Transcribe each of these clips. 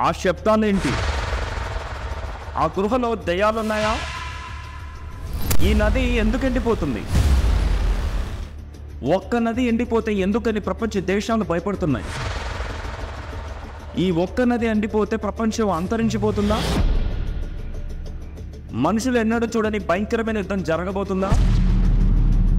ఆ శబ్దాలేంటి? ఆ గృహలో దయ్యాలున్నాయా? ఈ నది ఎందుకు ఎండిపోతుంది? ఒక్క నది ఎండిపోతే ఎందుకని ప్రపంచ దేశాలు భయపడుతున్నాయి? ఈ ఒక్క నది ఎండిపోతే ప్రపంచం అంతరించిపోతుందా? మనుషులు ఎన్నడూ చూడని భయంకరమైన యుద్ధం జరగబోతుందా?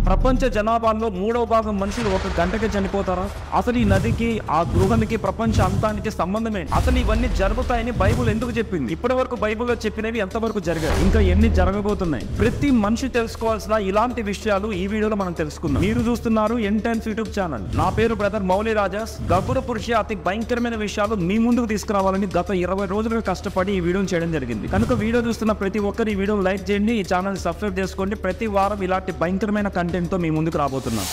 ప్రపంచ జనాభాలో 3వ భాగం మనుషులు 1 గంటకే చనిపోతారా? అసలు ఈ నదికి, ఆ గృహానికి, ప్రపంచ అంతానికి సంబంధమే? అసలు ఇవన్నీ జరుగుతాయని బైబుల్ ఎందుకు చెప్పింది? ఇప్పటి వరకు బైబుల్లో చెప్పినవి ఎంతవరకు జరిగాయి? ఇంకా ఎన్ని జరగబోతున్నాయి? ప్రతి మనిషి తెలుసుకోవాల్సిన ఇలాంటి విషయాలు ఈ వీడియోలో మనం తెలుసుకుందాం. మీరు చూస్తున్నారు N10 యూట్యూబ్ ఛానల్. నా పేరు బ్రదర్ మౌలి రాజాస్. గబ్బుర పురుష అతి భయంకరమైన విషయాలు మీ ముందుకు తీసుకురావాలని గత 20 రోజులుగా కష్టపడి ఈ వీడియోని చేయడం జరిగింది. కనుక వీడియో చూస్తున్న ప్రతి ఒక్కరు ఈ వీడియోని లైక్ చేయండి, ఈ ఛానల్ సబ్స్క్రైబ్ చేసుకోండి. ప్రతి వారం ఇలాంటి భయంకరమైన కంటెంట్ తో మీ ముందుకు రాబోతున్నాం.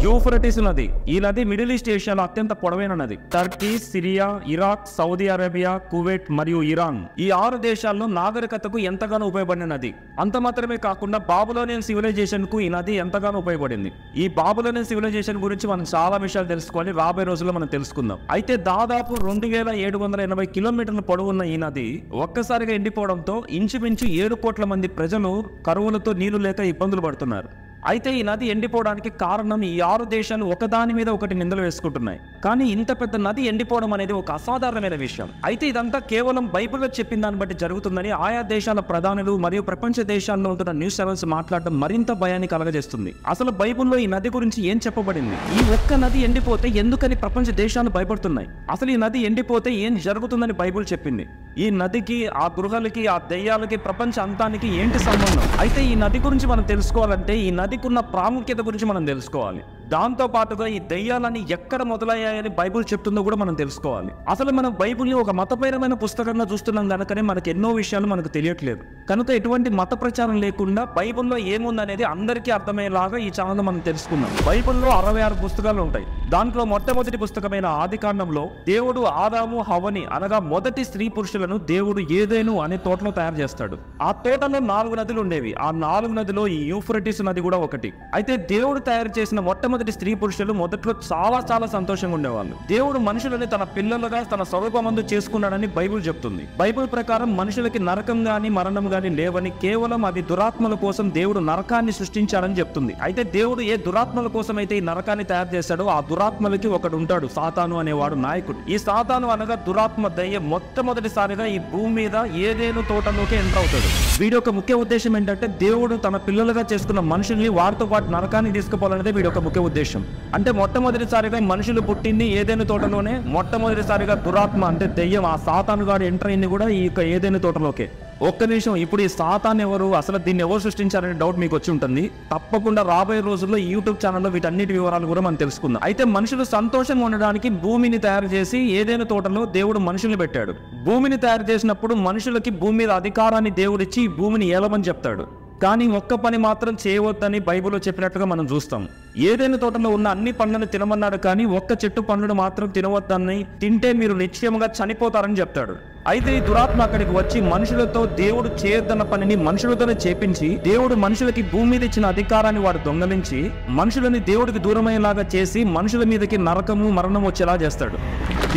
యూఫ్రటీస్ నది. ఈ నది మిడిల్ ఈస్ట్ ఏషియాలో అత్యంత పొడవైన నది. Turkey, Syria, Iraq, Saudi Arabia, Kuwait మరియు ఇరాన్ ఈ 6 దేశాల్లో నాగరికతకు ఎంతగానో ఉపయోగపడిన నది. అంత మాత్రమే కాకుండా బాబులోనియన్ సివిలైజేషన్ కు ఈ నది ఎంతగానో ఉపయోగపడింది. ఈ బాబులోనియన్ సివిలైజేషన్ గురించి మనం చాలా విషయాలు తెలుసుకోవాలి. రాబోయే రోజుల్లో మనం తెలుసుకుందాం. అయితే దాదాపు 2780 కిలోమీటర్ల పొడవున్న ఈ నది ఒక్కసారిగా ఎండిపోవడంతో ఇంచుమించు 7 కోట్ల మంది ప్రజలు కరువులతో నీళ్లు లేక ఇబ్బందులు పడుతున్నారు. అయితే ఈ నది ఎండిపోవడానికి కారణం ఈ 6 దేశాలు ఒకదాని మీద ఒకటి నిందలు వేసుకుంటున్నాయి. కానీ ఇంత పెద్ద నది ఎండిపోవడం అనేది ఒక అసాధారణమైన విషయం. అయితే ఇదంతా కేవలం బైబిల్లో చెప్పిన దాన్ని బట్టి జరుగుతుందని ఆయా దేశాల ప్రధానులు మరియు ప్రపంచ దేశాల్లో ఉంటున్న న్యూస్ ఛానల్స్ మాట్లాడడం మరింత భయాన్ని కలగజేస్తుంది. అసలు బైబిల్లో ఈ నది గురించి ఏం చెప్పబడింది? ఈ ఒక్క నది ఎండిపోతే ఎందుకని ప్రపంచ దేశాలు భయపడుతున్నాయి? అసలు ఈ నది ఎండిపోతే ఏం జరుగుతుందని బైబిల్ చెప్పింది. ఈ నదికి, ఆ గృహాలకి, ఆ దెయ్యాలకి, ప్రపంచ అంతానికి ఏంటి సంబంధం? అయితే ఈ నది గురించి మనం తెలుసుకోవాలంటే ఈ నదికి ఉన్న ప్రాముఖ్యత గురించి మనం తెలుసుకోవాలి. దాంతో పాటుగా ఈ దెయ్యాలని ఎక్కడ మొదలయ్యాయని బైబిల్ చెప్తుందో కూడా మనం తెలుసుకోవాలి. అసలు మనం బైబిల్ని ఒక మతపరమైన పుస్తకంగా చూస్తున్నాం కనుకనే మనకు ఎన్నో విషయాలు మనకు తెలియట్లేదు. కనుక ఎటువంటి మత ప్రచారం లేకుండా బైబిల్లో ఏముందనేది అందరికీ అర్థమయ్యేలాగా ఈ ఛానల్ మనం తెలుసుకుందాం. బైబిల్లో 66 పుస్తకాలు ఉంటాయి. దాంట్లో మొట్టమొదటి పుస్తకమైన ఆదికాండంలో దేవుడు ఆదాము, హవ్వని అనగా మొదటి స్త్రీ పురుషులను దేవుడు ఏదెను అనే తోటలో తయారు చేస్తాడు. ఆ తోటలో 4 నదులు ఉండేవి. ఆ 4 నదిలో ఈ యూఫ్రటీస్ నది కూడా ఒకటి. అయితే దేవుడు తయారు చేసిన మొట్టమొదటి స్త్రీ పురుషులు మొదట్లో చాలా సంతోషంగా ఉండేవాళ్ళు. దేవుడు మనుషులని తన పిల్లలుగా తన స్వరూపమందు చేసుకున్నాడని బైబిల్ చెప్తుంది. బైబిల్ ప్రకారం మనుషులకి నరకం గాని మరణం గాని లేవని, కేవలం అది దురాత్మల కోసం దేవుడు నరకాన్ని సృష్టించాడని చెప్తుంది. అయితే దేవుడు ఏ దురాత్మల కోసం అయితే ఈ నరకాన్ని తయారు చేశాడో ఆ దురాత్మలకి ఒకడు ఉంటాడు, సాతాను అనేవాడు నాయకుడు. ఈ సాతాను అనగా దురాత్మ దయ్యం మొట్టమొదటిసారిగా ఈ భూమి మీద ఏదేను తోటలోకి ఎంటర్ అవుతాడు. వీడి యొక్క ముఖ్య ఉద్దేశం ఏంటంటే దేవుడు తన పిల్లలుగా చేసుకున్న మనుషుల్ని వారితో పాటు నరకాన్ని తీసుకుపోవాలనేదే వీడి యొక్క ముఖ్య ఉద్దేశం. అంటే మొట్టమొదటిసారిగా మనుషులు పుట్టింది ఏదైనా తోటలోనే. మొట్టమొదటిసారిగా దురాత్మ అంటే దెయ్యం, ఆ సాతాను గాడు ఎంటర్ అయింది కూడా ఈ యొక్క ఏదైనా తోటలోకే. ఒక్క నిమిషం, ఇప్పుడు ఈ సాతాన్ ఎవరు, అసలు దీన్ని ఎవరు సృష్టించారనే డౌట్ మీకు వచ్చి ఉంటుంది. తప్పకుండా రాబోయే రోజుల్లో ఈ యూట్యూబ్ ఛానల్లో వీటన్నిటి వివరాలు కూడా మనం తెలుసుకుందాం. అయితే మనుషులు సంతోషంగా ఉండడానికి భూమిని తయారు చేసి ఏదైనా తోటలో దేవుడు మనుషుల్ని పెట్టాడు. భూమిని తయారు చేసినప్పుడు మనుషులకి భూమి మీద అధికారాన్ని దేవుడిచ్చి ఈ భూమిని ఏలమని చెప్తాడు. కానీ ఒక్క పని మాత్రం చేయవద్దని బైబిల్లో చెప్పినట్టుగా మనం చూస్తాం. ఏదైనా తోటలో ఉన్న అన్ని పండ్లను తినమన్నాడు, కానీ ఒక్క చెట్టు పండ్లను మాత్రం తినవద్దని, తింటే మీరు నిశ్చయంగా చనిపోతారని చెప్తాడు. అయితే ఈ దురాత్మ అక్కడికి వచ్చి మనుషులతో దేవుడు చేయొద్దన్న పనిని మనుషులతోనే చేపించి, దేవుడు మనుషులకి భూమి మీద ఇచ్చిన అధికారాన్ని వాడు దొంగలించి మనుషులని దేవుడికి దూరమయ్యేలాగా చేసి మనుషుల మీదకి నరకము మరణం వచ్చేలా చేస్తాడు.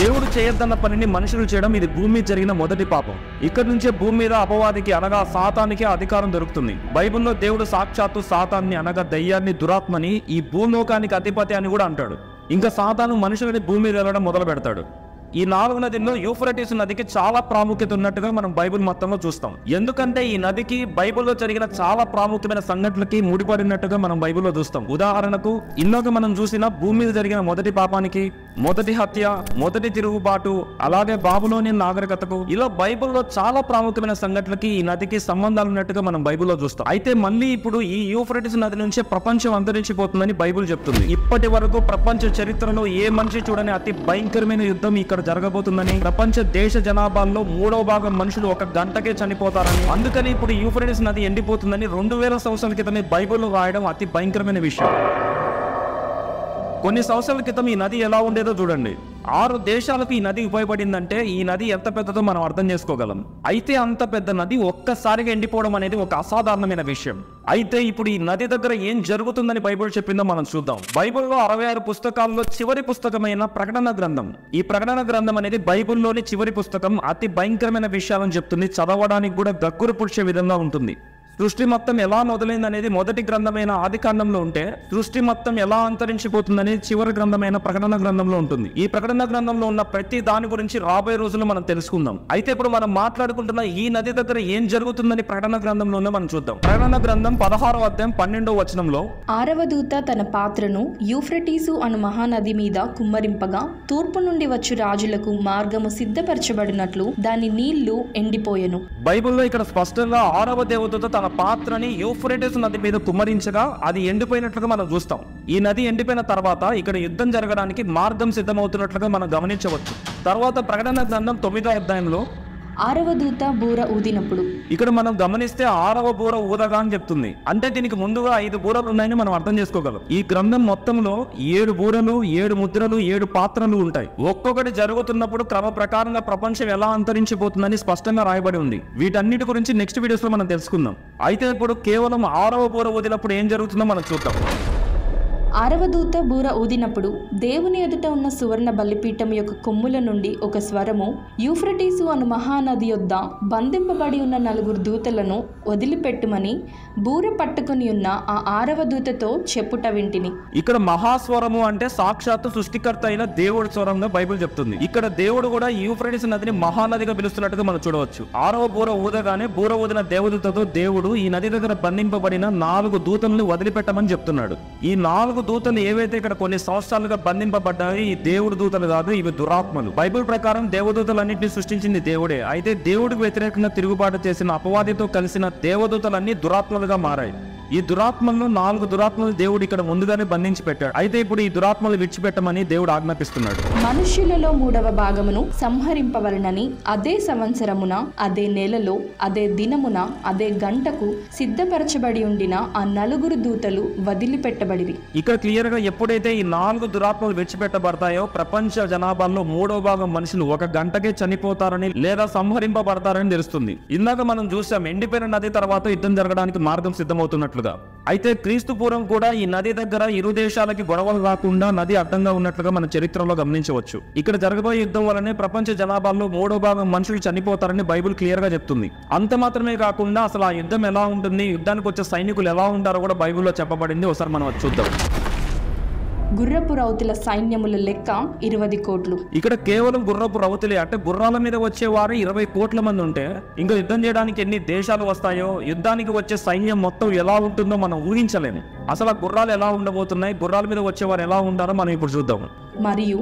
దేవుడు చేయొద్దన్న పనిని మనుషులు చేయడం ఇది భూమి మీద జరిగిన మొదటి పాపం. ఇక్కడి నుంచే భూమి మీద అపవాదికి అనగా సాతానికి అధికారం దొరుకుతుంది. బైబిల్లో దేవుడు సాక్షాత్తు సాతాన్ని అనగా దయ్యాన్ని, దురాత్మని ఈ భూలోకానికి అధిపతి అని కూడా అంటాడు. ఇంకా సాతాను మనుషులని భూమి మీద వెళ్ళడం మొదలు పెడతాడు. ఈ 4 నదుల్లో యూఫ్రటీస్ నదికి చాలా ప్రాముఖ్యత ఉన్నట్టుగా మనం బైబిల్ మొత్తంలో చూస్తాం. ఎందుకంటే ఈ నదికి బైబిల్లో జరిగిన చాలా ప్రాముఖ్యమైన సంఘటనలకి ముడిపడినట్టుగా మనం బైబిల్లో చూస్తాం. ఉదాహరణకు ఇందాక మనం చూసిన భూమి మీద జరిగిన మొదటి పాపానికి, మొదటి హత్య, మొదటి తిరుగుబాటు, అలాగే బాబులోనియన్ నాగరికతకు, ఇలా బైబిల్లో చాలా ప్రాముఖ్యమైన సంఘటనలకి ఈ నదికి సంబంధాలు ఉన్నట్టుగా మనం బైబిల్లో చూస్తాం. అయితే మళ్ళీ ఇప్పుడు ఈ యూఫ్రటీస్ నది నుంచే ప్రపంచం అంతరించిపోతుందని బైబిల్ చెప్తుంది. ఇప్పటి వరకు ప్రపంచ చరిత్రలో ఏ మనిషి చూడని అతి భయంకరమైన యుద్ధం ఇక్కడ జరగబోతుందని, ప్రపంచ దేశ జనాభాలో 3వ భాగం మనుషులు 1 గంటకే చనిపోతారని, అందుకని ఇప్పుడు యూఫ్రటీస్ నది ఎండిపోతుందని 2000 సంవత్సరాల క్రితమే బైబిల్లో రాయడం అతి భయంకరమైన విషయం. కొన్ని సంవత్సరాల క్రితం ఈ నది ఎలా ఉండేదో చూడండి. 6 దేశాలకు ఈ నది ఉపయోగపడిందంటే ఈ నది ఎంత పెద్దదో మనం అర్థం చేసుకోగలం. అయితే అంత పెద్ద నది ఒక్కసారిగా ఎండిపోవడం అనేది ఒక అసాధారణమైన విషయం. అయితే ఇప్పుడు ఈ నది దగ్గర ఏం జరుగుతుందని బైబిల్ చెప్పిందో మనం చూద్దాం. బైబిల్లో 66 పుస్తకాల్లో చివరి పుస్తకమైన ప్రకటన గ్రంథం. ఈ ప్రకటన గ్రంథం అనేది బైబిల్లోని చివరి పుస్తకం. అతి భయంకరమైన విషయాలను చెప్తుంది. చదవడానికి కూడా గగ్గురు పుడిచే విధంగా ఉంటుంది. సృష్టి మొత్తం ఎలా మొదలైంది అనేది మొదటి గ్రంథమైన ఆదికాండంలో ఉంటే, సృష్టి మొత్తం ఎలా అంతరించిపోతుందనేది చివరి గ్రంథమైన ప్రకటన గ్రంథంలో ఉంటుంది. ఈ ప్రకటన గ్రంథంలో ఉన్న ప్రతి దాని గురించి రాబోయే రోజుల్లో మనం తెలుసుకుందాం. అయితే ఇప్పుడు మనం మాట్లాడుకుంటున్న ఈ నది దగ్గర ఏం జరుగుతుందని ప్రకటన గ్రంథంలోనే మనం చూద్దాం. ప్రకటన గ్రంథం 16వ అధ్యాయం 12వ వచనంలో, 6వ దూత తన పాత్రను యూఫ్రటీసు అను మహానది మీద కుమ్మరింపగా తూర్పు నుండి వచ్చు రాజులకు మార్గము సిద్ధపరచబడినట్లు దాని నీళ్లు ఎండిపోయెను. బైబిల్లో ఇక్కడ స్పష్టంగా 6వ దేవదూత తన పాత్రని యూఫ్రటీస్ నది మీద కుమ్మరించగా అది ఎండిపోయినట్లుగా మనం చూస్తాం. ఈ నది ఎండిపోయిన తర్వాత ఇక్కడ యుద్ధం జరగడానికి మార్గం సిద్ధమవుతున్నట్లుగా మనం గమనించవచ్చు. తర్వాత ప్రకటన గ్రంథం 9వ అధ్యాయంలో 6వ దూత బూర ఊదినప్పుడు, ఇక్కడ మనం గమనిస్తే 6వ బూర ఊదగా అని చెప్తుంది. అంటే దీనికి ముందుగా 5 బూరలు ఉన్నాయని మనం అర్థం చేసుకోగలం. ఈ గ్రంథం మొత్తంలో 7 బూరలు, 7 ముద్రలు, 7 పాత్రలు ఉంటాయి. ఒక్కొక్కటి జరుగుతున్నప్పుడు క్రమ ప్రకారంగా ప్రపంచం ఎలా అంతరించిపోతుందని స్పష్టంగా రాయబడి ఉంది. వీటన్నిటి గురించి నెక్స్ట్ వీడియోస్ లో మనం తెలుసుకుందాం. అయితే ఇప్పుడు కేవలం 6వ బూర ఊదినప్పుడు ఏం జరుగుతుందో మనం చూద్దాం. 6వ దూత బూర ఊదినప్పుడు దేవుని ఎదుట ఉన్న సువర్ణ బలిపీఠం యొక్క కొమ్ముల నుండి ఒక స్వరము, యూఫ్రటీసు అను మహానది యొద్ద బంధింపబడి ఉన్న 4 దూతలను వదిలిపెట్టుమని బూర పట్టుకుని ఉన్న ఆ 6వ దూతతో చెప్పుట వింటిని. ఇక్కడ మహాస్వరము అంటే సాక్షాత్తు సృష్టికర్త అయిన దేవుడి స్వరంగా బైబిల్ చెప్తుంది. ఇక్కడ దేవుడు కూడా యూఫ్రటీస్ నదిని మహానదిగా పిలుస్తున్నట్టుగా మనం చూడవచ్చు. 6వ బూర ఊదగానే బూర ఊదిన దేవదూతతో దేవుడు ఈ నది దగ్గర బంధింపబడిన 4 దూతలను వదిలిపెట్టమని చెప్తున్నాడు. ఈ 4 దూతలు ఏవైతే ఇక్కడ కొన్ని సంవత్సరాలుగా బంధింపబడ్డాయి, ఈ దేవుడు దూతలు కాదు, ఇవి దురాత్మలు. బైబిల్ ప్రకారం దేవదూతలన్నింటినీ సృష్టించింది దేవుడే. అయితే దేవుడికి వ్యతిరేకంగా తిరుగుబాటు చేసిన అపవాదితో కలిసిన దేవదూతలన్నీ దురాత్మలుగా మారాయి. ఈ దురాత్మలను 4 దురాత్మలు దేవుడు ఇక్కడ ముందుగానే బంధించి పెట్టాడు. అయితే ఇప్పుడు ఈ దురాత్మలు విడిచిపెట్టమని దేవుడు ఆజ్ఞాపిస్తున్నాడు. మనుష్యులలో 3వ భాగమును సంహరింపవలనని అదే సంవత్సరమున, అదే నెలలో, అదే దినమున, అదే గంటకు సిద్ధపరచబడి ఉండిన ఆ 4 దూతలు వదిలిపెట్టబడిరి. ఇక్కడ క్లియర్ గా ఎప్పుడైతే ఈ 4 దురాత్మలు విడిచిపెట్టబడతాయో ప్రపంచ జనాభాలో 3వ భాగం మనుషులు 1 గంటకే చనిపోతారని లేదా సంహరింపబడతారని తెలుస్తుంది. ఇందాక మనం చూసాం, ఎండిపోయిన నది తర్వాత యుద్ధం జరగడానికి మార్గం సిద్ధమవుతున్నట్లు. అయితే క్రీస్తు పూర్వం కూడా ఈ నది దగ్గర ఇరు దేశాలకి గొడవలు రాకుండా నది అడ్డంగా ఉన్నట్లుగా మన చరిత్రలో గమనించవచ్చు. ఇక్కడ జరగబోయే యుద్ధం వల్లనే ప్రపంచ జనాభాలో 3వ భాగం మనుషులు చనిపోతారని బైబిల్ క్లియర్ గా చెప్తుంది. అంత మాత్రమే కాకుండా అసలు ఆ యుద్ధం ఎలా ఉంటుంది, యుద్ధానికి వచ్చే సైనికులు ఎలా ఉంటారో కూడా బైబిల్లో చెప్పబడింది. ఒకసారి మనం చూద్దాం. గుర్రపు రౌతుల సైన్యముల లెక్క 20 కోట్లు. ఇక్కడ కేవలం గుర్రపు రౌతులే అంటే గుర్రాల మీద వచ్చేవారు 20 కోట్ల మంది ఉంటే ఇంకా యుద్ధం చేయడానికి ఎన్ని దేశాలు వస్తాయో, యుద్ధానికి వచ్చే సైన్యం మొత్తం ఎలా ఉంటుందో మనం ఊహించలేము. అసలు ఆ గుర్రాలు ఎలా ఉండబోతున్నాయి, గుర్రాల మీద వచ్చేవారు ఎలా ఉంటారో మనం ఇప్పుడు చూద్దాం. మరియు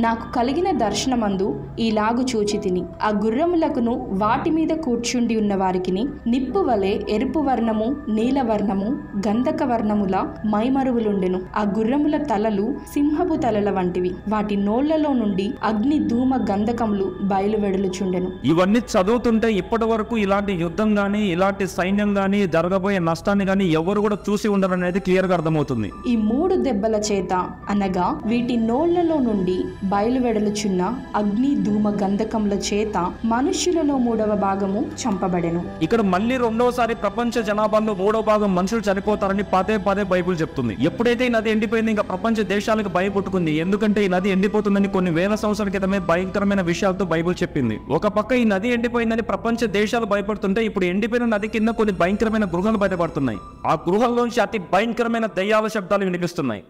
నాకు కలిగిన దర్శనమందు ఈలాగు చూచితిని, ఆ గుర్రములకును వాటి మీద కూర్చుండి ఉన్న వారికిని నిప్పు వలె ఎరుపు వర్ణము, నీల వర్ణము, గంధక వర్ణముల మైమరువులుండెను. ఆ గుర్రముల తలలు సింహపు తలల వంటివి. వాటి నోళ్లలో నుండి అగ్ని ధూమ గంధకములు బయలువెడలుచుండెను. ఇవన్నీ చదువుతుంటే ఇప్పటి వరకు ఇలాంటి యుద్ధం గానీ, ఇలాంటి సైన్యం గానీ, జరగబోయే నష్టాన్ని గానీ ఎవరు కూడా చూసి ఉండరు అనేది క్లియర్ గా అర్థమవుతుంది. ఈ 3 దెబ్బల చేత అనగా వీటి నోళ్లలో నుండి బయలువెడలుచున్న అగ్ని ధూమ గంధకముల చేత మనుష్యులలో 3వ భాగము చంపబడెను. ఇక్కడ మళ్ళీ రెండోసారి ప్రపంచ జనాభాలో 3వ భాగం మనుషులు చనిపోతారని పదే బైబిల్ చెప్తుంది. ఎప్పుడైతే ఈ నది ఎండిపోయింది ఇంకా ప్రపంచ దేశాలకు భయపుట్టుకుంది. ఎందుకంటే ఈ నది ఎండిపోతుందని కొన్ని వేల సంవత్సరాల క్రితమే భయంకరమైన విషయాలతో బైబిల్ చెప్పింది. ఒక పక్క ఈ నది ఎండిపోయిందని ప్రపంచ దేశాలు భయపడుతుంటే ఇప్పుడు ఎండిపోయిన నది కింద కొన్ని భయంకరమైన గృహాలు బయటపడుతున్నాయి. ఆ గృహాల్లోంచి అతి భయంకరమైన దయ్యాల శబ్దాలు వినిపిస్తున్నాయి.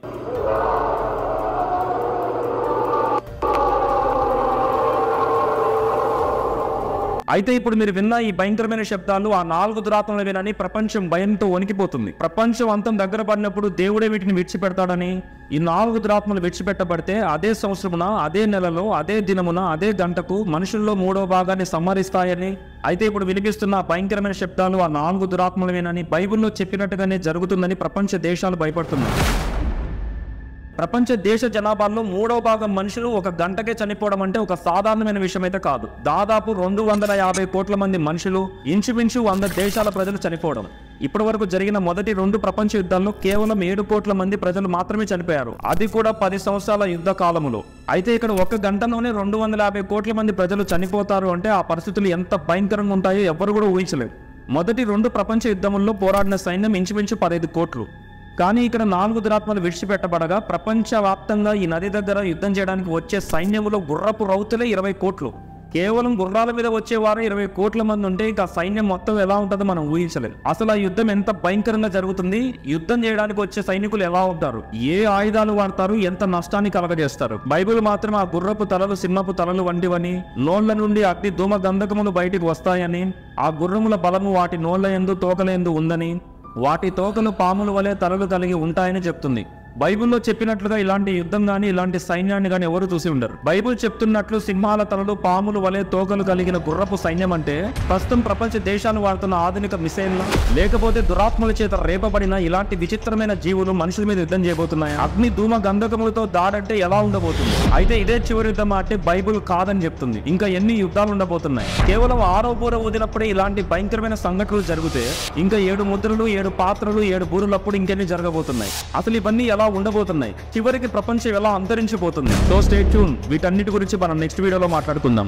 అయితే ఇప్పుడు మీరు విన్న ఈ భయంకరమైన శబ్దాలు ఆ 4 దురాత్మలు వినని ప్రపంచం భయంతో వణికిపోతుంది. ప్రపంచం అంతం దగ్గర పడినప్పుడు దేవుడే వీటిని విడిచిపెడతాడని, ఈ 4 దురాత్మలు విడిచిపెట్టబడితే అదే సంవత్సరమున, అదే నెలలో, అదే దినమున, అదే గంటకు మనుషుల్లో 3వ భాగాన్ని సంహరిస్తాయని, అయితే ఇప్పుడు వినిపిస్తున్న భయంకరమైన శబ్దాలు ఆ 4 దురాత్మలు వినని బైబిల్లో చెప్పినట్టుగానే జరుగుతుందని ప్రపంచ దేశాలు భయపడుతున్నాయి. ప్రపంచ దేశ జనాభాలో 3/3 మనుషులు ఒక గంటకే చనిపోవడం అంటే ఒక సాధారణమైన విషయం అయితే కాదు. దాదాపు 250 కోట్ల మంది మనుషులు, ఇంచుమించు 100 దేశాల ప్రజలు చనిపోవడం. ఇప్పటి వరకు జరిగిన మొదటి 2 ప్రపంచ యుద్ధాల్లో కేవలం 7 కోట్ల మంది ప్రజలు మాత్రమే చనిపోయారు, అది కూడా 10 సంవత్సరాల యుద్ధ కాలంలో. అయితే ఇక్కడ ఒక గంటలోనే 250 కోట్ల మంది ప్రజలు చనిపోతారు అంటే ఆ పరిస్థితులు ఎంత భయంకరంగా ఉంటాయో ఎవరు కూడా ఊహించలేరు. మొదటి 2 ప్రపంచ యుద్ధముల్లో పోరాడిన సైన్యం ఇంచుమించు 15 కోట్లు. కానీ ఇక్కడ 4 దురాత్మలు విడిచిపెట్టబడగా ప్రపంచవ్యాప్తంగా ఈ నది దగ్గర యుద్ధం చేయడానికి వచ్చే సైన్యములో గుర్రపు రౌతులే 20 కోట్లు. కేవలం గుర్రాల మీద వచ్చేవారు 20 కోట్ల మంది ఉంటే ఇక సైన్యం మొత్తం ఎలా ఉంటుందో మనం ఊహించలేదు. అసలు ఆ యుద్ధం ఎంత భయంకరంగా జరుగుతుంది, యుద్ధం చేయడానికి వచ్చే సైనికులు ఎలా ఉంటారు, ఏ ఆయుధాలు వాడతారు, ఎంత నష్టాన్ని కలగజేస్తారు. బైబిల్ మాత్రం ఆ గుర్రపు తలలు సింహపు తలలు వంటివని, నోళ్ల నుండి అగ్ని ధూమ గంధకములు బయటికి వస్తాయని, ఆ గుర్రముల బలము వాటి నోళ్ల యందు తోకల యందు ఉందని, వాటి తోకలు పాముల వలె తలలు కలిగి ఉంటాయని చెప్తుంది. బైబిల్లో చెప్పినట్లుగా ఇలాంటి యుద్ధం గాని ఇలాంటి సైన్యాన్ని గాని ఎవరు చూసి ఉండరు. బైబిల్ చెప్తున్నట్లు సింహాల తలలు పాములు వలె తోకలు కలిగిన గుర్రపు సైన్యం అంటే ప్రస్తుతం ప్రపంచ దేశాలు వాడుతున్న ఆధునిక మిసైల్ లేకపోతే దురాత్మల చేత రేపబడిన ఇలాంటి విచిత్రమైన జీవులు మనుషుల మీద యుద్ధం చేయబోతున్నాయి. అగ్ని ధూమ గంధకములతో దాడంటే ఎలా ఉండబోతుంది? అయితే ఇదే చివరి యుద్ధం అంటే బైబిల్ కాదని చెప్తుంది. ఇంకా ఎన్ని యుద్ధాలు ఉండబోతున్నాయి? కేవలం 6వ బూర ఊదినప్పుడే ఇలాంటి భయంకరమైన సంఘటనలు జరిగితే ఇంకా 7 ముద్రలు, 7 పాత్రలు, 7 బూరులప్పుడు ఇంకెన్ని జరగబోతున్నాయి? అసలు ఇవన్నీ ఎలా ఉండబోతున్నాయి? చివరికి ప్రపంచం ఎలా అంతరించిపోతుంది? So stay tune. వీటన్నిటి గురించి మనం నెక్స్ట్ వీడియోలో మాట్లాడుకుందాం.